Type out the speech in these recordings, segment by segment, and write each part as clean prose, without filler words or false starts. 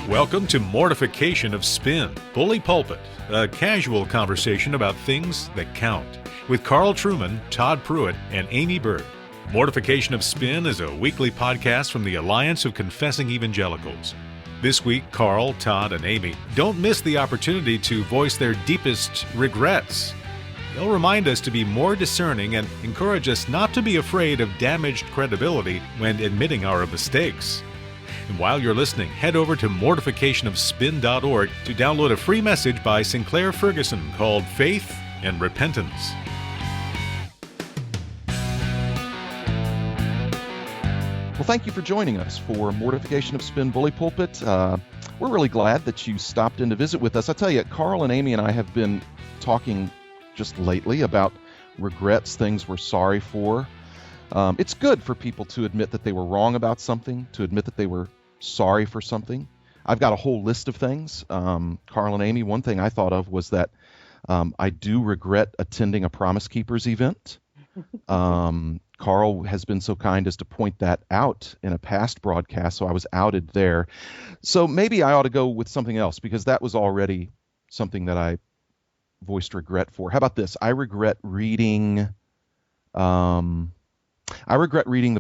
Welcome to Mortification of Spin, Bully Pulpit, a casual conversation about things that count, with Carl Trueman, Todd Pruitt, and Amy Bird. Mortification of Spin is a weekly podcast from the Alliance of Confessing Evangelicals. This week, Carl, Todd, and Amy don't miss the opportunity to voice their deepest regrets. They'll remind us to be more discerning and encourage us not to be afraid of damaged credibility when admitting our mistakes. And while you're listening, head over to mortificationofspin.org to download a free message by Sinclair Ferguson called Faith and Repentance. Well, thank you for joining us for Mortification of Spin Bully Pulpit. We're really glad that you stopped in to visit with us. I tell you, Carl and Amy and I have been talking just lately about regrets, things we're sorry for. It's good for people to admit that they were wrong about something, to admit that they were sorry for something. I've got a whole list of things. Carl and Amy, one thing I thought of was that I do regret attending a Promise Keepers event. Carl has been so kind as to point that out in a past broadcast, so I was outed there. So maybe I ought to go with something else, because that was already something that I voiced regret for. How about this? I regret reading The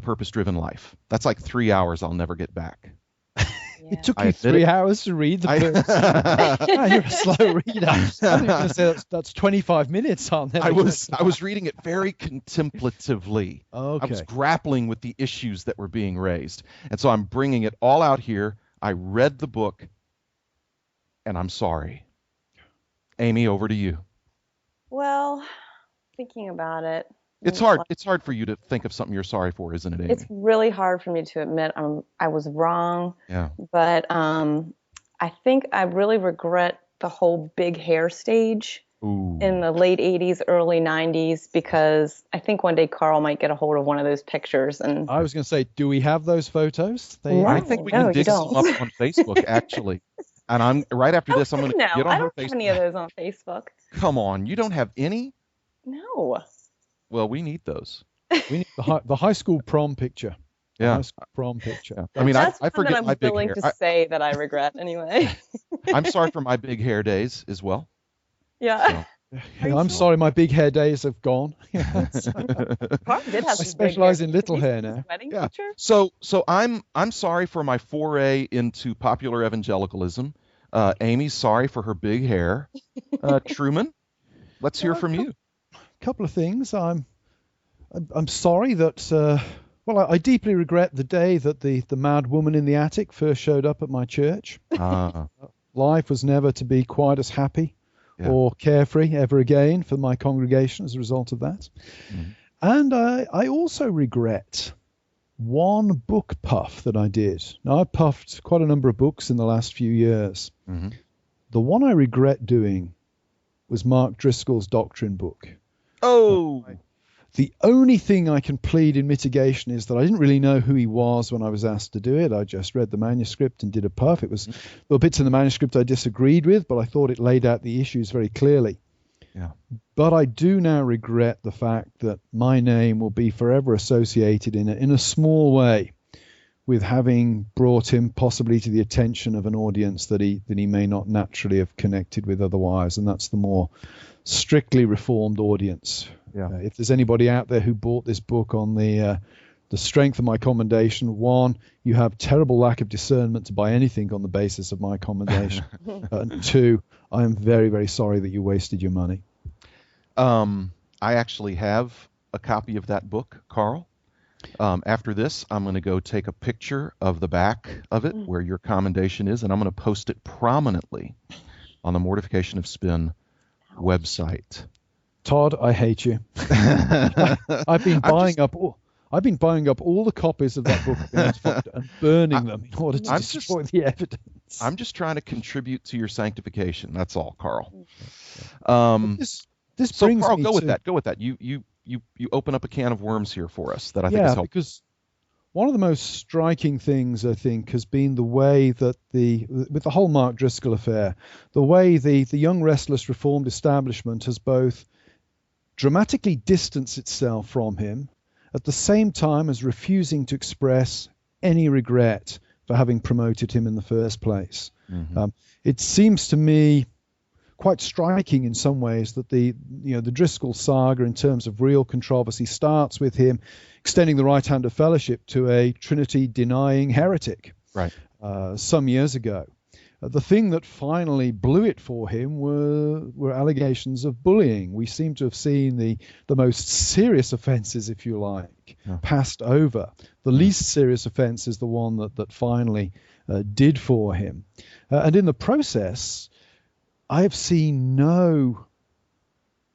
Purpose-Driven Life. That's like 3 hours I'll never get back. Yeah. It took you 3 hours to read the book. You're a slow reader. I was going to say that's 25 minutes on there. I was reading it very contemplatively. Okay. I was grappling with the issues that were being raised. And so I'm bringing it all out here. I read the book, and I'm sorry. Amy, over to you. Well, thinking about it. It's hard. It's hard for you to think of something you're sorry for, isn't it, Amy? It's really hard for me to admit I was wrong. Yeah. But I think I really regret the whole big hair stage in the late 80s, early 90s, because I think one day Carl might get a hold of one of those pictures. And I was going to say, do we have those photos? I think we can dig some up on Facebook, actually. And I'm right after this. I'm going to get on her Facebook. I don't have any of those on Facebook. Come on, you don't have any? No. Well, we need those. We need the high school prom picture. Yeah. High school prom picture. I mean, That's I forget my big hair. I'm willing to say that I regret anyway. I'm sorry for my big hair days as well. Yeah. So. Yeah, I'm sorry, my big hair days have gone. Carl did have I specialize in little hair now. Wedding Yeah. picture? So I'm sorry for my foray into popular evangelicalism. Amy's sorry for her big hair. Truman, let's hear from you. Couple of things. I'm sorry that I deeply regret the day that the mad woman in the attic first showed up at my church. Life was never to be quite as happy or carefree ever again for my congregation as a result of that. Mm-hmm. And I also regret one book puff that I did. Now, I puffed quite a number of books in the last few years. Mm-hmm. The one I regret doing was Mark Driscoll's Doctrine book. Oh, the only thing I can plead in mitigation is that I didn't really know who he was when I was asked to do it. I just read the manuscript and did a puff. There were bits in the manuscript I disagreed with, but I thought it laid out the issues very clearly. Yeah. But I do now regret the fact that my name will be forever associated in a small way with having brought him possibly to the attention of an audience that he may not naturally have connected with otherwise, and that's the more strictly reformed audience. Yeah. If there's anybody out there who bought this book on the strength of my commendation, one, you have terrible lack of discernment to buy anything on the basis of my commendation. And two, I am very, very sorry that you wasted your money. I actually have a copy of that book, Carl. After this, I'm going to go take a picture of the back of it where your commendation is, and I'm going to post it prominently on the Mortification of Spin website. Todd, I hate you. I've been buying up all the copies of that book and burning them in order to destroy the evidence. I'm just trying to contribute to your sanctification. That's all, Carl. This brings Carl, me go to... with that. You open up a can of worms here for us that I think is helpful. Because one of the most striking things, I think, has been the way that with the whole Mark Driscoll affair, the way the young restless Reformed establishment has both dramatically distanced itself from him, at the same time as refusing to express any regret for having promoted him in the first place. Mm-hmm. It seems to me quite striking in some ways that the Driscoll saga, in terms of real controversy, starts with him extending the right hand of fellowship to a Trinity denying heretic. Right. Some years ago. The thing that finally blew it for him were allegations of bullying. We seem to have seen the most serious offences, if you like, passed over. The least serious offence is the one that finally did for him. And in the process, I have seen no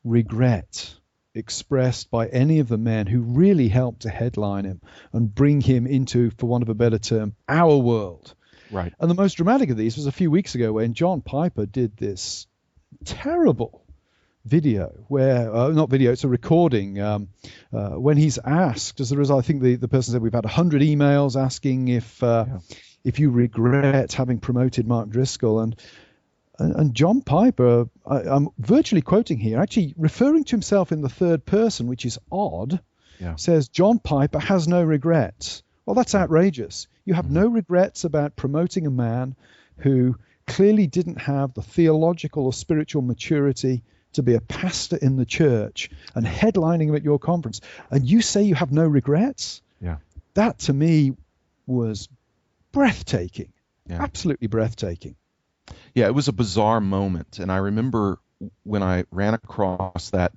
regret expressed by any of the men who really helped to headline him and bring him into, for want of a better term, our world. Right. And the most dramatic of these was a few weeks ago when John Piper did this terrible video where, not video, it's a recording, when he's asked, as a result, I think the person said, we've had 100 emails asking if you regret having promoted Mark Driscoll. And John Piper, I'm virtually quoting here, actually referring to himself in the third person, which is odd, says John Piper has no regrets. Well, that's outrageous. You have no regrets about promoting a man who clearly didn't have the theological or spiritual maturity to be a pastor in the church and headlining him at your conference. And you say you have no regrets? Yeah. That to me was breathtaking, absolutely breathtaking. Yeah, it was a bizarre moment. And I remember when I ran across that,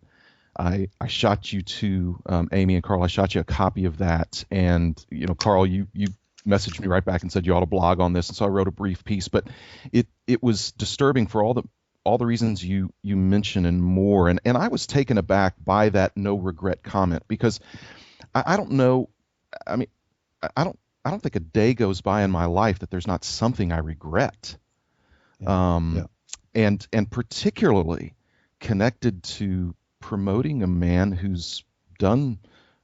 I shot you to Amy and Carl. I shot you a copy of that. And, Carl, you messaged me right back and said you ought to blog on this. And so I wrote a brief piece. But it was disturbing for all the reasons you mentioned and more. And I was taken aback by that no regret comment because I don't know. I mean, I don't think a day goes by in my life that there's not something I regret. And particularly connected to promoting a man who's done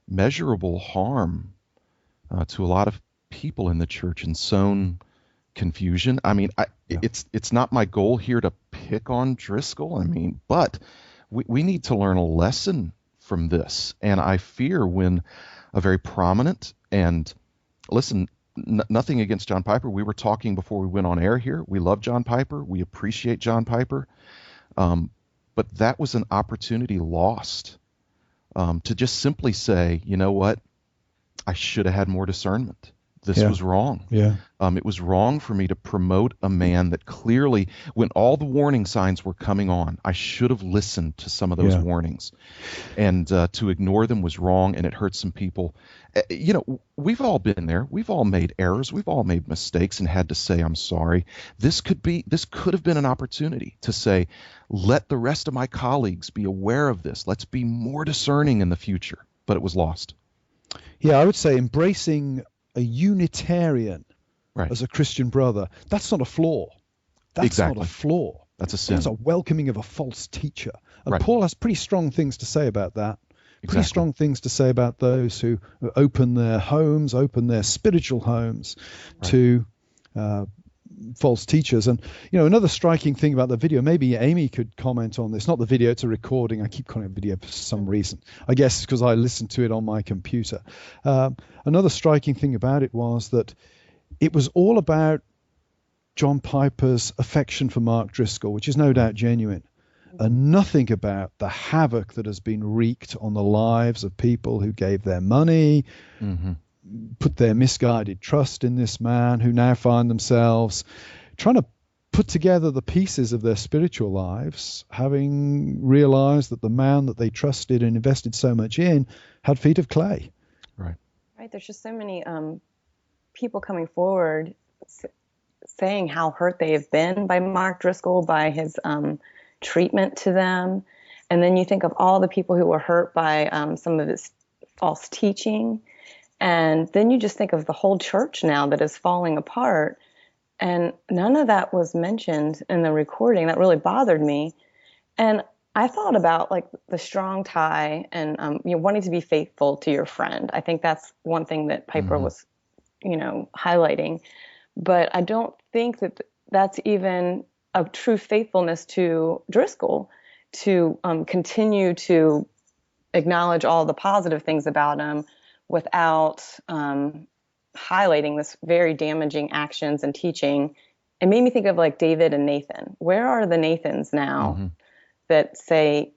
measurable harm to a lot of people in the church and sown confusion. I mean, it's not my goal here to pick on Driscoll. I mean, but we need to learn a lesson from this. And I fear when a very prominent and listen, nothing against John Piper. We were talking before we went on air here. We love John Piper. We appreciate John Piper. But that was an opportunity lost to just simply say, you know what? I should have had more discernment. This was wrong. Yeah. It was wrong for me to promote a man that clearly, when all the warning signs were coming on, I should have listened to some of those warnings. And to ignore them was wrong, and it hurt some people. We've all been there. We've all made errors. We've all made mistakes and had to say, I'm sorry. This could have been an opportunity to say, let the rest of my colleagues be aware of this. Let's be more discerning in the future. But it was lost. Yeah, I would say embracing a Unitarian right. as a Christian brother, that's not a flaw. That's exactly. not a flaw. That's a sin. That's a welcoming of a false teacher. And right. Paul has pretty strong things to say about that. Exactly. Pretty strong things to say about those who open their homes, open their spiritual homes right. to false teachers. And, another striking thing about the video, maybe Amy could comment on this, not the video, it's a recording. I keep calling it video for some reason. I guess because I listened to it on my computer. Another striking thing about it was that it was all about John Piper's affection for Mark Driscoll, which is no doubt genuine, and nothing about the havoc that has been wreaked on the lives of people who gave their money, mm-hmm. put their misguided trust in this man, who now find themselves trying to put together the pieces of their spiritual lives, having realized that the man that they trusted and invested so much in had feet of clay. Right. Right. There's just so many people coming forward saying how hurt they have been by Mark Driscoll, by his treatment to them. And then you think of all the people who were hurt by some of his false teaching. And then you just think of the whole church now that is falling apart. And none of that was mentioned in the recording. That really bothered me. And I thought about like the strong tie and wanting to be faithful to your friend. I think that's one thing that Piper mm-hmm. was, highlighting. But I don't think that that's even a true faithfulness to Driscoll to continue to acknowledge all the positive things about him without highlighting this very damaging actions and teaching, it made me think of like David and Nathan. Where are the Nathans now that say,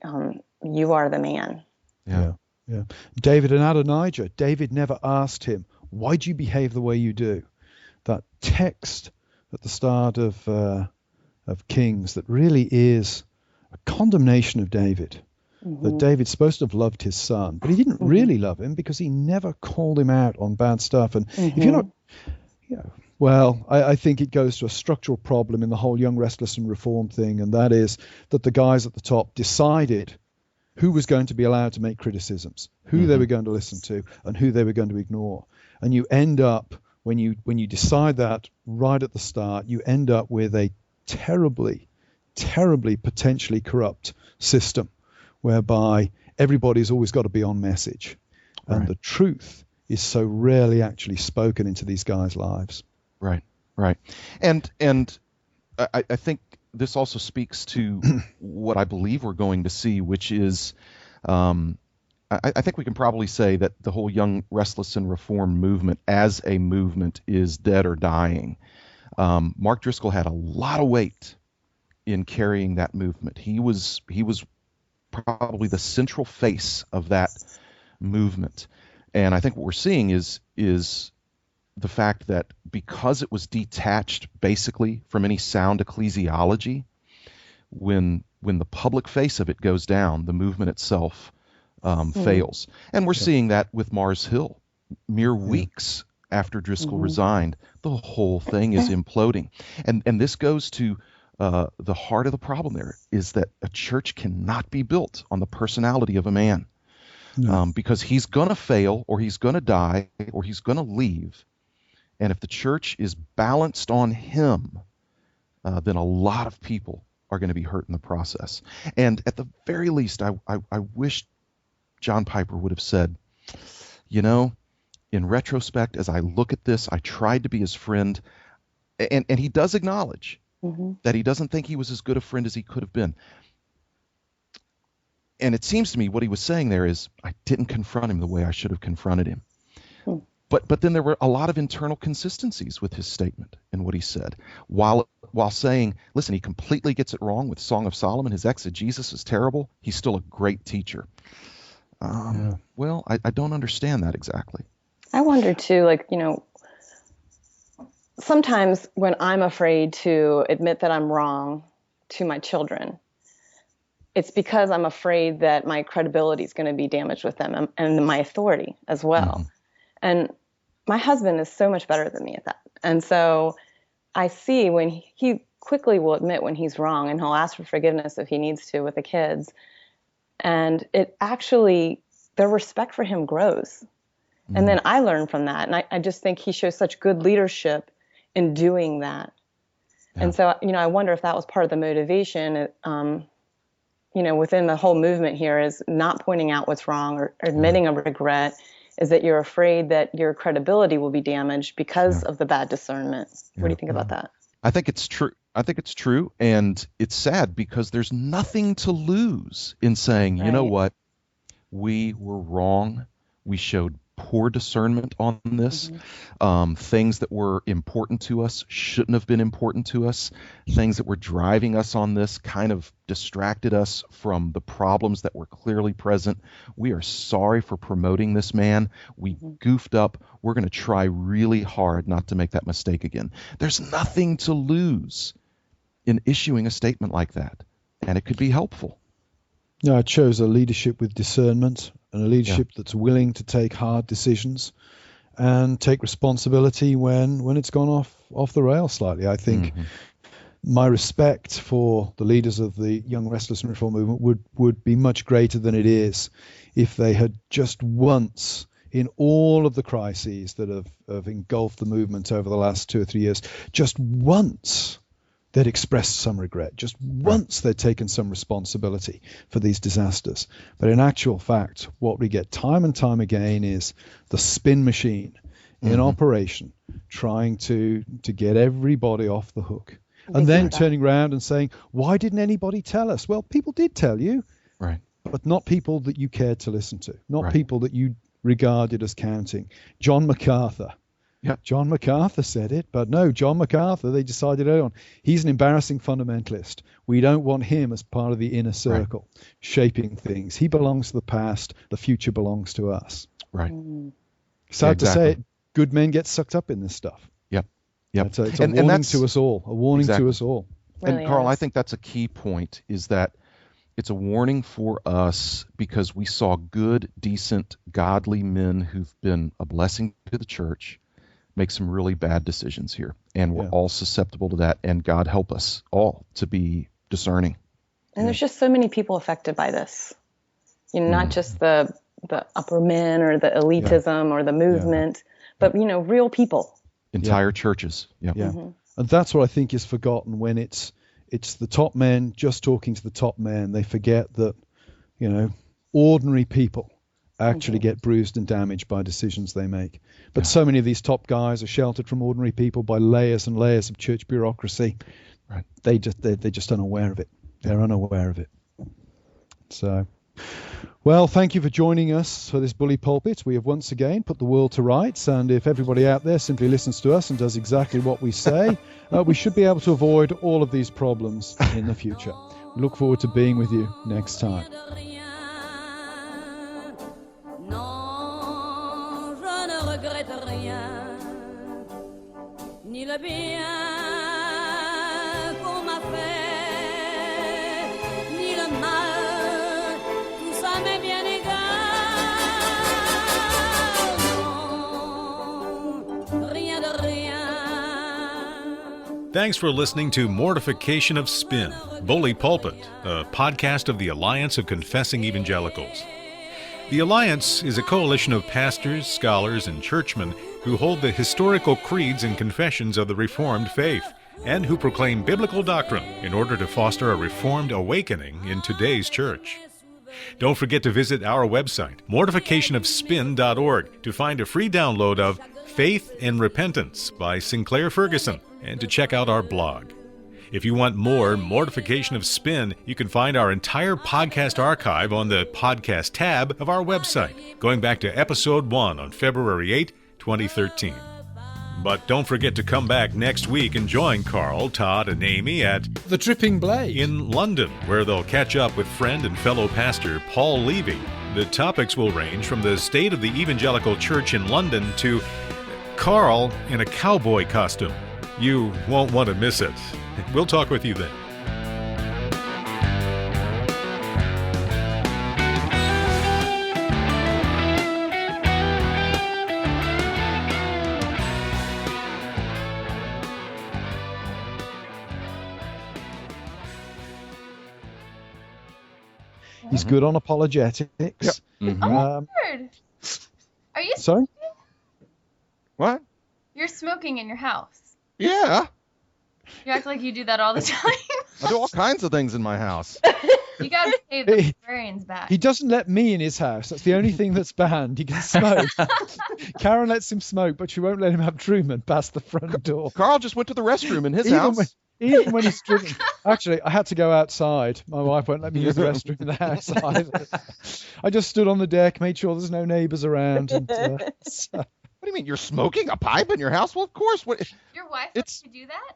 you are the man? Yeah. David and Adonijah. David never asked him, why do you behave the way you do? That text at the start of Kings that really is a condemnation of David. That David's supposed to have loved his son, but he didn't really love him because he never called him out on bad stuff. And if you're not, well, I think it goes to a structural problem in the whole young, restless and reformed thing, and that is that the guys at the top decided who was going to be allowed to make criticisms, who they were going to listen to, and who they were going to ignore. And you end up, when you decide that right at the start, you end up with a terribly, terribly potentially corrupt system whereby everybody's always got to be on message. And the truth is so rarely actually spoken into these guys' lives. Right. And I think this also speaks to what I believe we're going to see, which is, I think we can probably say that the whole young, restless, and reformed movement as a movement is dead or dying. Mark Driscoll had a lot of weight in carrying that movement. He was probably the central face of that movement. And I think what we're seeing is the fact that because it was detached basically from any sound ecclesiology, when the public face of it goes down, the movement itself fails. And we're seeing that with Mars Hill. Mere weeks after Driscoll resigned, the whole thing is imploding. And this goes to the heart of the problem there, is that a church cannot be built on the personality of a man. Because he's going to fail, or he's going to die, or he's going to leave. And if the church is balanced on him, then a lot of people are going to be hurt in the process. And at the very least, I wish John Piper would have said, in retrospect, as I look at this, I tried to be his friend. And he does acknowledge that he doesn't think he was as good a friend as he could have been. And it seems to me what he was saying there is, I didn't confront him the way I should have confronted him. But then there were a lot of internal consistencies with his statement and what he said. While saying, listen, he completely gets it wrong with Song of Solomon, his exegesis is terrible, he's still a great teacher. Well, I don't understand that exactly. I wonder too, sometimes when I'm afraid to admit that I'm wrong to my children, it's because I'm afraid that my credibility is going to be damaged with them and my authority as well. And my husband is so much better than me at that. And so I see when he quickly will admit when he's wrong, and he'll ask for forgiveness if he needs to with the kids. And it actually, their respect for him grows. And then I learn from that. And I just think he shows such good leadership in doing that. And so, I wonder if that was part of the motivation, within the whole movement here, is not pointing out what's wrong or admitting a regret, is that you're afraid that your credibility will be damaged because of the bad discernment. What do you think about that? I think it's true. And it's sad because there's nothing to lose in saying, you know what, we were wrong. We showed poor discernment on this. Things that were important to us shouldn't have been important to us. Things that were driving us on this kind of distracted us from the problems that were clearly present. We are sorry for promoting this man. We goofed up. We're going to try really hard not to make that mistake again. There's nothing to lose in issuing a statement like that, and it could be helpful. No, it shows a leadership with discernment and a leadership that's willing to take hard decisions and take responsibility when it's gone off the rails slightly. I think my respect for the leaders of the Young Restless and Reform movement would be much greater than it is if they had just once, in all of the crises that have engulfed the movement over the last 2 or 3 years, just once they'd expressed some regret. Just once they'd taken some responsibility for these disasters. But in actual fact, what we get time and time again is the spin machine in operation, trying to get everybody off the hook. And then turning around and saying, why didn't anybody tell us? Well, people did tell you, but not people that you cared to listen to, not people that you regarded as counting. John MacArthur, John MacArthur said it, but no, John MacArthur, they decided early on, he's an embarrassing fundamentalist. We don't want him as part of the inner circle, shaping things. He belongs to the past. The future belongs to us. Right. Sad to say it, good men get sucked up in this stuff. Yep. It's a warning to us all. A warning to us all. Really and Carl, is. I think that's a key point, is that it's a warning for us because we saw good, decent, godly men who've been a blessing to the church make some really bad decisions here. And we're all susceptible to that. And God help us all to be discerning. And there's just so many people affected by this. Not just the upper men or the elitism or the movement, but, real people. Entire churches. And that's what I think is forgotten when it's the top men just talking to the top men. They forget that, ordinary people actually get bruised and damaged by decisions they make. But so many of these top guys are sheltered from ordinary people by layers and layers of church bureaucracy. Right. They're just unaware of it. They're unaware of it. So, well, thank you for joining us for this Bully Pulpit. We have once again put the world to rights, and if everybody out there simply listens to us and does exactly what we say, we should be able to avoid all of these problems in the future. We look forward to being with you next time. Thanks for listening to Mortification of Spin, Bully Pulpit, a podcast of the Alliance of Confessing Evangelicals. The Alliance is a coalition of pastors, scholars, and churchmen who hold the historical creeds and confessions of the Reformed faith and who proclaim biblical doctrine in order to foster a Reformed awakening in today's church. Don't forget to visit our website, mortificationofspin.org, to find a free download of Faith and Repentance by Sinclair Ferguson, and to check out our blog. If you want more Mortification of Spin, you can find our entire podcast archive on the podcast tab of our website, going back to episode 1 on February 8, 2013. But don't forget to come back next week and join Carl, Todd, and Amy at The Dripping Blade in London, where they'll catch up with friend and fellow pastor Paul Levy. The topics will range from the state of the evangelical church in London to Carl in a cowboy costume. You won't want to miss it. We'll talk with you then. He's good on apologetics. Mm-hmm. Word. Are you Sorry? What? You're smoking in your house. Yeah. You act like you do that all the time. I do all kinds of things in my house. You gotta pay the librarians back. He doesn't let me in his house. That's the only thing that's banned. He can smoke. Karen lets him smoke, but she won't let him have Truman past the front door. Carl just went to the restroom in his house. Even when he's drinking. Actually, I had to go outside. My wife won't let me use the restroom in the house either. I just stood on the deck, made sure there's no neighbors around. And, so. What do you mean? You're smoking a pipe in your house? Well, of course. Your wife lets you do that?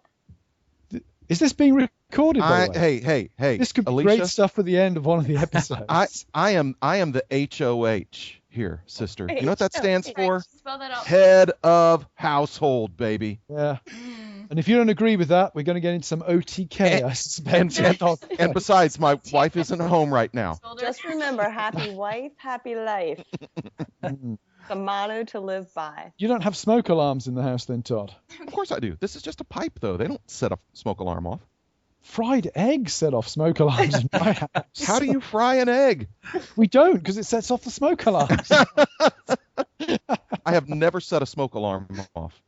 Is this being recorded, by the way? Hey. This could be Alicia, great stuff for the end of one of the episodes. I am the HOH here, sister. You know what that stands for? Spell that out. Head of household, baby. Yeah. And if you don't agree with that, we're going to get into some OTK, I suspect. And besides, my wife isn't home right now. Just remember, happy wife, happy life. The motto to live by. You don't have smoke alarms in the house then, Todd? Of course I do. This is just a pipe, though. They don't set a smoke alarm off. Fried eggs set off smoke alarms in my house. How do you fry an egg? We don't, because it sets off the smoke alarms. I have never set a smoke alarm off.